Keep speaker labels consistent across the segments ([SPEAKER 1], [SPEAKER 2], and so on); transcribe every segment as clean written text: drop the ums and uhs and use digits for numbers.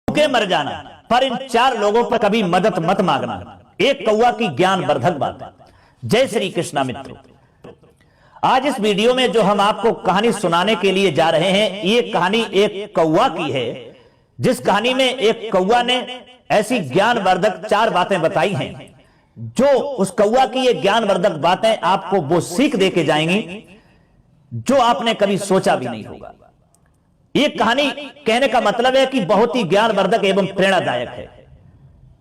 [SPEAKER 1] भूखे मर जाना, पर इन 4 लोगों पर कभी मदद मत मांगना। एक कौवा की ज्ञानवर्धक बात। जय श्री कृष्णा मित्रों, आज इस वीडियो में जो हम आपको कहानी सुनाने के लिए जा रहे हैं, ये कहानी एक कौवा की है, जिस कहानी में एक कौवा ने ऐसी ज्ञानवर्धक 4 बातें बताई हैं, जो उस कौवा की ये ज्ञानवर्धक बातें आपको वो सीख देके जाएंगी जो आपने कभी सोचा भी नहीं होगा। ये कहानी कहने का मतलब है कि बहुत ही ज्ञानवर्धक एवं प्रेरणादायक है।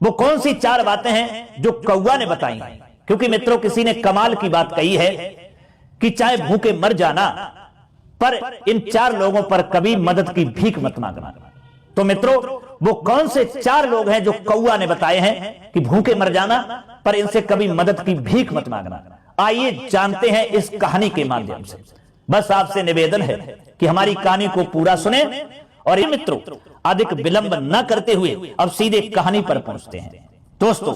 [SPEAKER 1] वो कौन सी 4 बातें हैं जो कौवा ने बताई हैं? क्योंकि मित्रों, किसी ने कमाल की बात कही है कि चाहे भूखे मर जाना, पर इन 4 लोगों पर कभी मदद की भीख मत मांगना। तो मित्रों, वो कौन से 4 लोग हैं जो कौवा ने बताए हैं कि भूखे मर जाना, पर इनसे कभी मदद की भीख मत मांगना? आइए जानते हैं इस कहानी के माध्यम से। बस आपसे निवेदन है कि हमारी कहानी को पूरा सुने। और ये मित्रों, अधिक विलंब न करते हुए अब सीधे कहानी पर पहुंचते हैं। दोस्तों,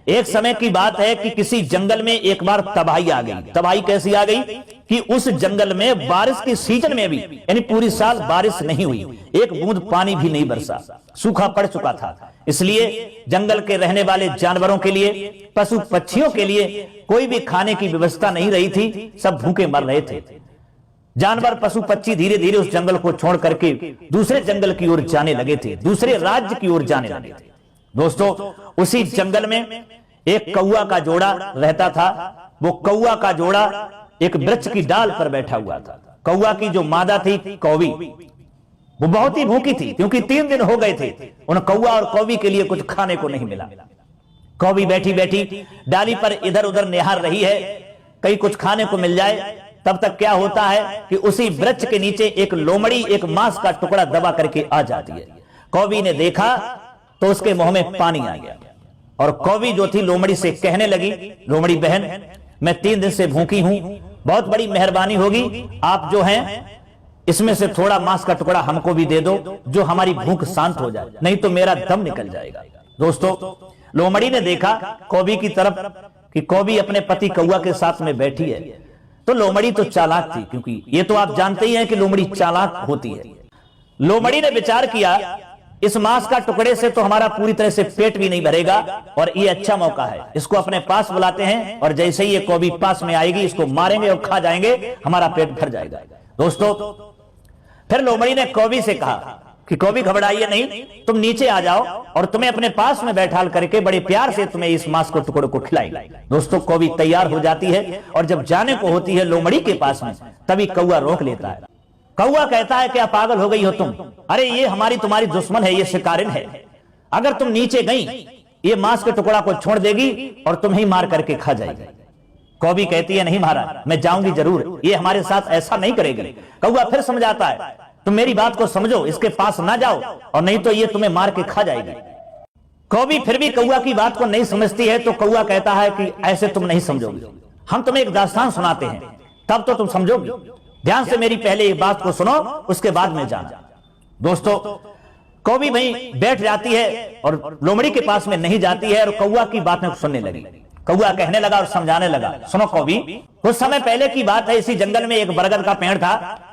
[SPEAKER 1] एक समय की बात है कि किसी जंगल में एक बार तबाही आ गई। तबाही कैसी आ गई कि उस जंगल में बारिश के सीजन में भी, यानी पूरी साल बारिश नहीं हुई, एक बूंद पानी भी नहीं बरसा, सूखा पड़ चुका था। इसलिए जंगल के रहने वाले जानवरों के लिए, पशु पक्षियों के लिए कोई भी खाने की व्यवस्था नहीं रही थी। सब भूखे मर रहे थे। जानवर, पशु पक्षी धीरे धीरे उस जंगल को छोड़ करके दूसरे जंगल की ओर जाने लगे थे, दूसरे राज्य की ओर जाने लगे थे। दोस्तों, उसी जंगल में एक कौवा का जोड़ा रहता था। वो कौवा का जोड़ा एक वृक्ष की डाल पर बैठा हुआ था। कौवा की जो मादा थी कौवी, वो बहुत ही भूखी थी, क्योंकि 3 दिन हो गए थे उन कौवा और कौवी के लिए कुछ खाने को नहीं मिला। कौवी बैठी बैठी डाली पर इधर उधर निहार रही है, कहीं कुछ खाने को मिल जाए। तब तक क्या होता है कि उसी वृक्ष के नीचे एक लोमड़ी एक मांस का टुकड़ा दबा करके आ जाती है। कौवी ने देखा तो उसके मुंह में पानी आ गया, और कौवी जो थी लोमड़ी से कहने लगी, लोमड़ी बहन, मैं 3 दिन से भूखी हूं, बहुत बड़ी मेहरबानी होगी, आप जो हैं इसमें से थोड़ा मांस का टुकड़ा हमको भी दे दो, जो हमारी भूख शांत हो जाए, नहीं तो मेरा दम निकल जाएगा। दोस्तों, लोमड़ी ने देखा कौवी की तरफ कि कौवी अपने पति कौवा के साथ में बैठी है। तो लोमड़ी तो चालाक थी, क्योंकि ये तो आप जानते ही हैं कि लोमड़ी चालाक होती है। लोमड़ी ने विचार किया, इस मांस का टुकड़े से तो हमारा पूरी तरह से पेट भी नहीं भरेगा, और ये अच्छा मौका है, इसको अपने पास बुलाते हैं, और जैसे ही ये कौवी पास में आएगी इसको मारेंगे और खा जाएंगे, हमारा पेट भर जाएगा। दोस्तों, फिर लोमड़ी ने कौवी से कहा कि कौवी, घबराइए नहीं, तुम नीचे आ जाओ और तुम्हें अपने पास में बैठाल करके बड़े प्यार से तुम्हें इस मांस को टुकड़े को खिलाएगी। दोस्तों, कौवी तैयार हो जाती है, और जब जाने को होती है लोमड़ी के पास में, तभी कौवा रोक लेता है। कौवा कहता है, क्या पागल हो गई हो तुम? अरे ये हमारी तुम्हारी दुश्मन है, ये शिकारिन है। अगर तुम नीचे गई, ये मांस के टुकड़ा को छोड़ देगी और तुम्हें मार करके खा जाएगी। कौवी कहती है, नहीं महाराज, मैं जाऊंगी जरूर, ये हमारे साथ ऐसा नहीं करेगी। कौवा फिर समझाता है, तुम मेरी बात को समझो, इसके पास ना जाओ, और नहीं तो ये तुम्हें मार के खा जाएगी। कौवी फिर भी कौवा की बात को नहीं समझती है। तो कौवा कहता है कि ऐसे तुम नहीं समझोगे, हम तुम्हें एक दास्तान सुनाते हैं, तब तो तुम समझोगे। ध्यान से मेरी पहले एक बात को सुनो, उसके बाद में जाना। दोस्तों, कौवी वहीं बैठ जाती है और लोमड़ी के पास में नहीं जाती है, और कौवा की बातें सुनने लगी। कौवा कहने लगा और समझाने लगा, सुनो कौवी, कुछ समय पहले की बात है, इसी जंगल में एक बरगद का पेड़ था,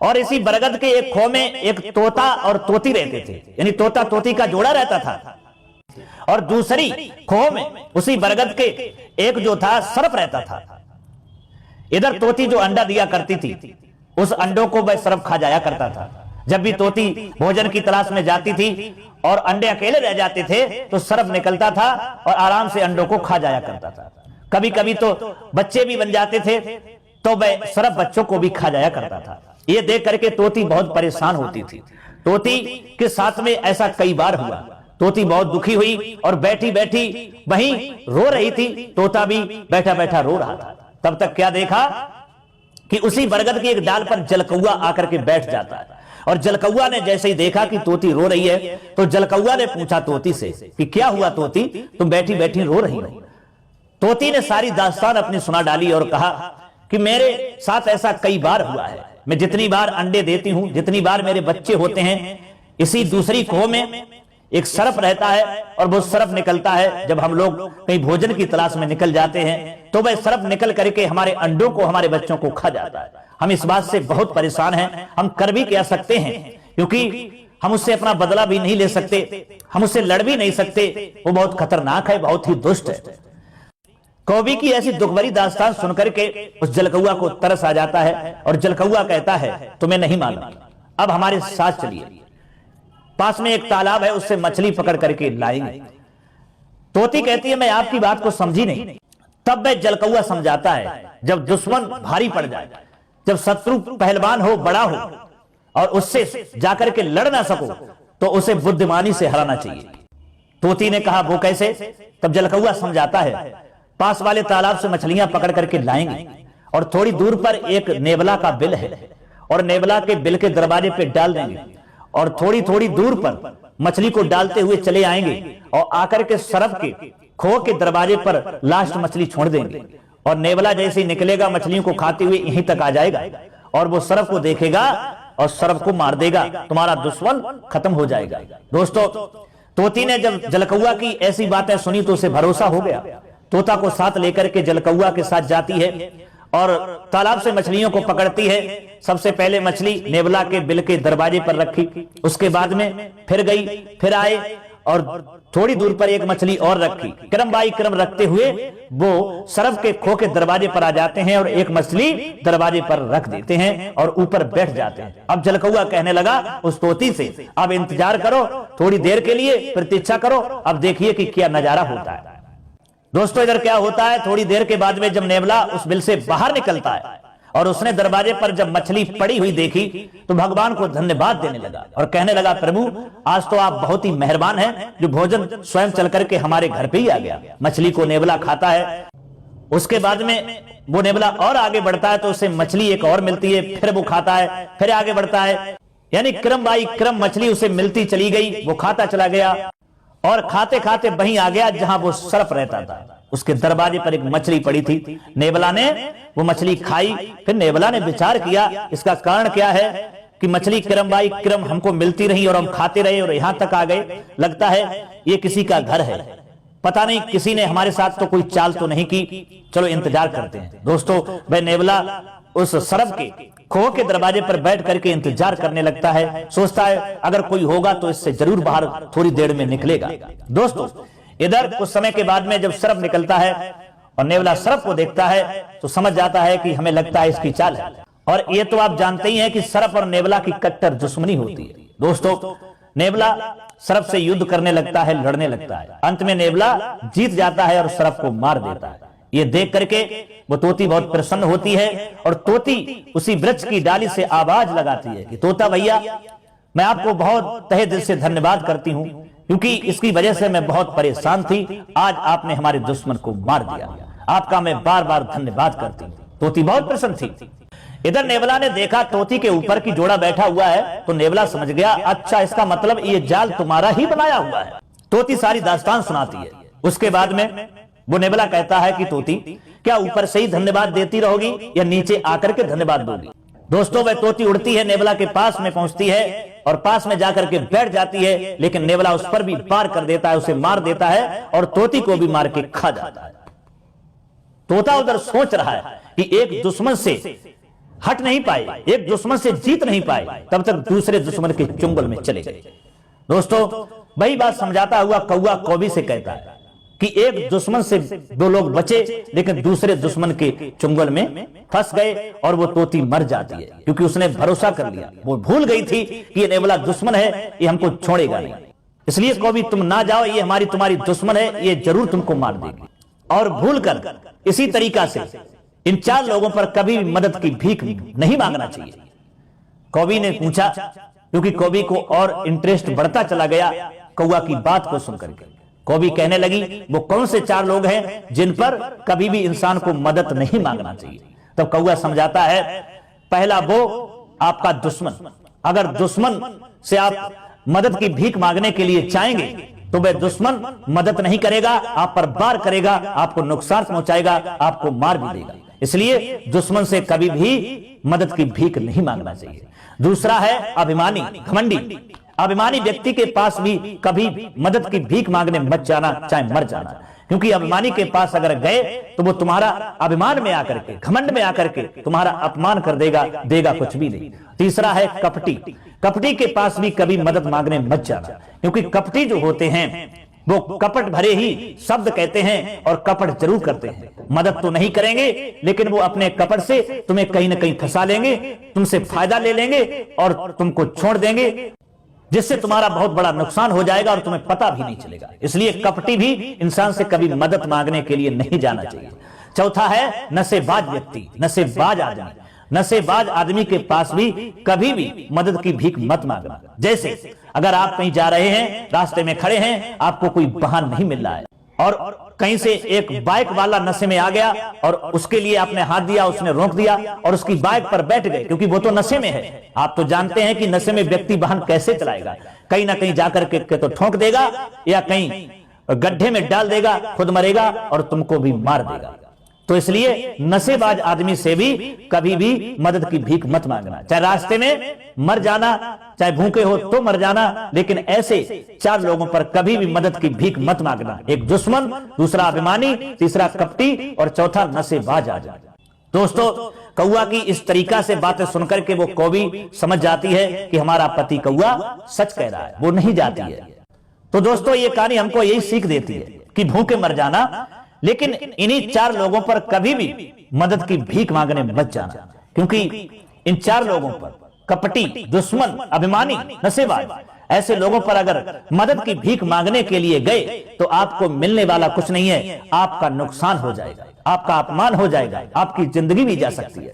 [SPEAKER 1] और इसी बरगद के एक खो में एक तोता और तोती रहते थे, यानी तोता तोती का जोड़ा रहता था। और दूसरी खो में उसी बरगद के एक जो था सर्प रहता था। इधर तोती जो अंडा दिया करती थी, उस अंडों को वह सर्प खा जाया करता था। जब भी तोती भोजन की तलाश में जाती थी और अंडे अकेले रह जाते थे, तो सर्प निकलता था और आराम से अंडों को खा जाया करता था। कभी कभी तो बच्चे भी बन जाते थे, तो वह सर्प बच्चों को भी खा जाया करता था। ये देख करके तोती बहुत परेशान होती थी। तोती के साथ में ऐसा कई बार हुआ। तोती बहुत दुखी हुई और बैठी बैठी वहीं रो रही थी। तोता भी बैठा बैठा रो रहा था। तब तक क्या देखा कि उसी बरगद की एक डाल पर जलकौवा आकर के बैठ जाता है, और जलकौवा ने जैसे ही देखा कि तोती रो रही है, तो जलकौवा ने पूछा तोती से कि क्या हुआ तोती, तुम बैठी बैठी रो रही हो? तोती ने सारी दास्तान अपनी सुना डाली और कहा कि मेरे साथ ऐसा कई बार हुआ है। मैं जितनी बार अंडे देती हूं, जितनी बार मेरे बच्चे होते हैं, इसी दूसरी खो में एक सर्प रहता है, और वो सर्प निकलता है जब हम लोग कहीं भोजन की तलाश में निकल जाते हैं, तो वह सर्प निकल करके हमारे अंडों को, हमारे बच्चों को खा जाता है। हम इस बात से बहुत परेशान हैं। हम कर भी क्या सकते हैं, क्योंकि हम उससे अपना बदला भी नहीं ले सकते, हम उससे लड़ भी नहीं सकते। वो बहुत खतरनाक है, बहुत ही दुष्ट है। कौवी की ऐसी दुखभरी दास्तान सुनकर के उस जलकौआ को तरस आ जाता है और जलकौआ कहता है तुम्हें नहीं मालूम, अब हमारे साथ चलिए, पास में एक तालाब है, उससे मछली पकड़ करके लाएंगे। तोती कहती है मैं आपकी बात को समझी नहीं। तब वह जलकौआ समझाता है जब दुश्मन भारी पड़ जाए, जब शत्रु पहलवान हो, बड़ा हो और उससे जाकर के लड़ ना सको, तो उसे बुद्धिमानी से हराना चाहिए। तोती ने कहा वो कैसे? तब जलकौआ समझाता है पास वाले तालाब से मछलियां पकड़ करके लाएंगे और थोड़ी दूर पर एक नेवला का बिल है और नेवला के बिल के दरवाजे पे डाल देंगे और थोड़ी थोड़ी दूर पर मछली को डालते हुए चले आएंगे और आकर के सरफ के खो के दरवाजे पर लास्ट मछली छोड़ देंगे और नेवला जैसे ही निकलेगा मछलियों को खाते हुए यहीं तक आ जाएगा और वो सरफ को देखेगा और सरफ को मार देगा, तुम्हारा दुश्मन खत्म हो जाएगा। दोस्तों, तोती ने जब जलकौआ की ऐसी बातें सुनी तो उसे भरोसा हो गया। तोता को साथ लेकर के जलकौआ के साथ जाती है और तालाब से मछलियों को पकड़ती है। सबसे पहले मछली नेवला के बिल के दरवाजे पर रखी, उसके बाद में फिर गई, फिर आए और थोड़ी दूर पर एक मछली और रखी। क्रम बाई क्रम रखते हुए वो सरफ के खो के दरवाजे पर आ जाते हैं और एक मछली दरवाजे पर रख देते हैं और ऊपर बैठ जाते हैं। अब जलकौआ कहने लगा उस तोती से अब इंतजार करो, थोड़ी देर के लिए प्रतीक्षा करो, अब देखिए कि क्या नजारा होता है। दोस्तों, इधर क्या होता है, थोड़ी देर के बाद में जब नेवला उस बिल से बाहर निकलता है और उसने दरवाजे पर जब मछली पड़ी हुई देखी तो भगवान को धन्यवाद देने लगा और कहने लगा प्रभु आज तो आप बहुत ही मेहरबान हैं जो भोजन स्वयं चल करके हमारे घर पे ही आ गया। मछली को नेवला खाता है, उसके बाद में वो नेवला और आगे बढ़ता है तो उसे मछली एक और मिलती है, फिर वो खाता है, फिर आगे बढ़ता है, यानी क्रम बाई क्रम मछली उसे मिलती चली गई, वो खाता चला गया और खाते खाते वहीं आ गया जहां वो सरफ रहता था। उसके दरवाजे पर एक मछली पड़ी थी, नेवला ने वो मछली खाई। फिर नेवला ने विचार किया इसका कारण क्या है कि मछली क्रम बाई क्रम हमको मिलती रही और हम खाते रहे और यहां तक आ गए, लगता है ये किसी का घर है, पता नहीं किसी ने हमारे साथ तो कोई चाल तो नहीं की, चलो इंतजार करते हैं। दोस्तों, वह नेवला उस सरफ के खो के दरवाजे पर बैठ करके इंतजार करने लगता है, सोचता है अगर कोई होगा तो इससे जरूर बाहर थोड़ी देर में निकलेगा। दोस्तों, इधर कुछ समय के बाद में जब सरफ निकलता है और नेवला सरफ को देखता है तो समझ जाता है कि हमें लगता है इसकी चाल है। और ये तो आप जानते ही हैं कि सरफ और नेवला की कट्टर दुश्मनी होती है। दोस्तों, नेवला सरफ से युद्ध करने लगता है, लड़ने लगता है, अंत में नेवला जीत जाता है और सरफ को मार देता है। ये देख करके वो तोती बहुत प्रसन्न होती है और तोती उसी वृक्ष की डाली से आवाज लगाती है कि तोता भैया मैं आपको बहुत तहे दिल से धन्यवाद करती हूं क्योंकि इसकी वजह से मैं बहुत परेशान थी, आज आपने हमारे दुश्मन को मार दिया, आपका मैं बार बार धन्यवाद करती हूँ। तोती बहुत प्रसन्न थी। इधर नेवला ने देखा तोती के ऊपर की जोड़ा बैठा हुआ है तो नेवला समझ गया अच्छा इसका मतलब ये जाल तुम्हारा ही बनाया हुआ है। तोती सारी दास्तान सुनाती है। उसके बाद में वो नेवला कहता है कि तोती क्या ऊपर से ही धन्यवाद देती रहोगी या नीचे आकर के धन्यवाद दोगी। दोस्तों, वह तोती उड़ती है, नेवला के पास में पहुंचती है और पास में जाकर के बैठ जाती है, लेकिन नेवला उस पर भी वार कर देता है, उसे मार देता है और तोती को भी मार के खा जाता है। तोता उधर सोच रहा है कि एक दुश्मन से हट नहीं पाए, एक दुश्मन से जीत नहीं पाए, तब तक दूसरे दुश्मन के चुंगल में चले गए। दोस्तों, वही बात समझाता हुआ कौवा कौवी से कहता है कि एक दुश्मन से दो लोग बचे लेकिन दूसरे दुश्मन के चुंगल में फंस गए और वो तोती मर जाती है क्योंकि उसने भरोसा कर लिया, वो भूल गई थी कि ये नेवला दुश्मन है, ये हमको छोड़ेगा नहीं, इसलिए कौवी तुम ना जाओ, ये हमारी तुम्हारी दुश्मन है, ये जरूर तुमको मार देगी। और भूल कर इसी तरीका से इन चार लोगों पर कभी भी मदद की भीख नहीं मांगना चाहिए। कौवी ने पूछा क्योंकि कौवी को और इंटरेस्ट बढ़ता चला गया कौवा की बात को सुनकर के। कौवी कहने लगी वो कौन से चार लोग हैं जिन पर कभी भी इंसान को मदद नहीं मांगना चाहिए। तब कौवा समझाता है पहला वो आपका दुश्मन, अगर दुश्मन से आप मदद की भीख मांगने के लिए चाहेंगे तो वह दुश्मन मदद नहीं करेगा, आप पर वार करेगा, आपको नुकसान पहुंचाएगा, आपको मार भी देगा, इसलिए दुश्मन से कभी भी मदद की भीख नहीं मांगना चाहिए। दूसरा है अभिमानी, घमंडी, अभिमानी व्यक्ति के पास भी कभी मदद की भीख मांगने मत जाना, चाहे मर जाना, क्योंकि अभिमानी के पास अगर गए तो वो तुम्हारा अभिमान में आकर के, घमंड में आकर के तुम्हारा अपमान कर देगा, देगा कुछ भी नहीं। तीसरा है कपटी। कपटी के पास भी कभी मदद मांगने मत जाना, क्योंकि कपटी जो होते हैं वो कपट भरे ही शब्द कहते हैं और कपट जरूर करते हैं। मदद तो नहीं करेंगे, लेकिन वो अपने कपट से तुम्हें कहीं ना कहीं फंसा लेंगे, तुमसे फायदा ले लेंगे और तुमको छोड़ देंगे, जिससे तुम्हारा बहुत बड़ा नुकसान हो जाएगा और तुम्हें पता भी नहीं चलेगा। इसलिए कपटी भी इंसान से कभी मदद मांगने के लिए नहीं जाना चाहिए। चौथा है नशेबाज व्यक्ति, नशेबाज आदमी। नशेबाज आदमी के पास भी कभी भी मदद की भीख मत मांगना। जैसे अगर आप कहीं जा रहे हैं, रास्ते में खड़े हैं, आपको कोई वाहन नहीं मिल रहा है और कहीं से एक बाइक वाला नशे में आ गया और उसके लिए आपने हाथ दिया, उसने रोक दिया और उसकी बाइक पर बैठ गए, क्योंकि वो तो नशे में है। आप तो जानते हैं कि नशे में व्यक्ति वाहन कैसे चलाएगा, कहीं ना कहीं जाकर के तो ठोक देगा या कहीं गड्ढे में डाल देगा, खुद मरेगा और तुमको भी मार देगा। तो इसलिए नशेबाज आदमी से भी कभी भी मदद की भीख मत मांगना। चाहे रास्ते में मर जाना, चाहे भूखे हो तो मर जाना, लेकिन ऐसे 4 लोगों पर कभी भी मदद की भीख मत मांगना। एक दुश्मन, दूसरा अभिमानी, तीसरा कपटी और चौथा नशेबाज आदमी। दोस्तों, कौआ की इस तरीका से बातें सुनकर के वो कौवी समझ जाती है कि हमारा पति कौआ सच कह रहा है, वो नहीं जाती है। तो दोस्तों, ये कहानी हमको यही सीख देती है कि भूखे मर जाना, लेकिन इन्हीं 4 लोगों पर कभी भी मदद की भीख मांगने मत जाना, क्योंकि इन 4 लोगों पर, कपटी, दुश्मन, अभिमानी, नशेबाज, ऐसे लोगों पर अगर मदद की भीख मांगने के लिए गए तो आपको मिलने वाला कुछ नहीं है, आपका नुकसान हो जाएगा, आपका अपमान हो जाएगा, आपकी जिंदगी भी जा सकती है।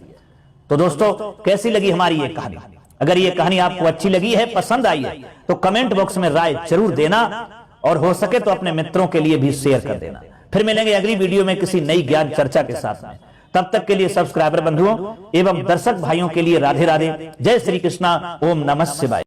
[SPEAKER 1] तो दोस्तों, कैसी लगी हमारी ये कहानी? अगर ये कहानी आपको अच्छी लगी है, पसंद आई है, तो कमेंट बॉक्स में राय जरूर देना और हो सके तो अपने मित्रों के लिए भी शेयर कर देना। फिर मिलेंगे अगली वीडियो में किसी नई ज्ञान चर्चा के साथ में। तब तक के लिए सब्सक्राइबर बंधुओं एवं दर्शक भाइयों के लिए राधे राधे, जय श्री कृष्णा, ओम नमः शिवाय।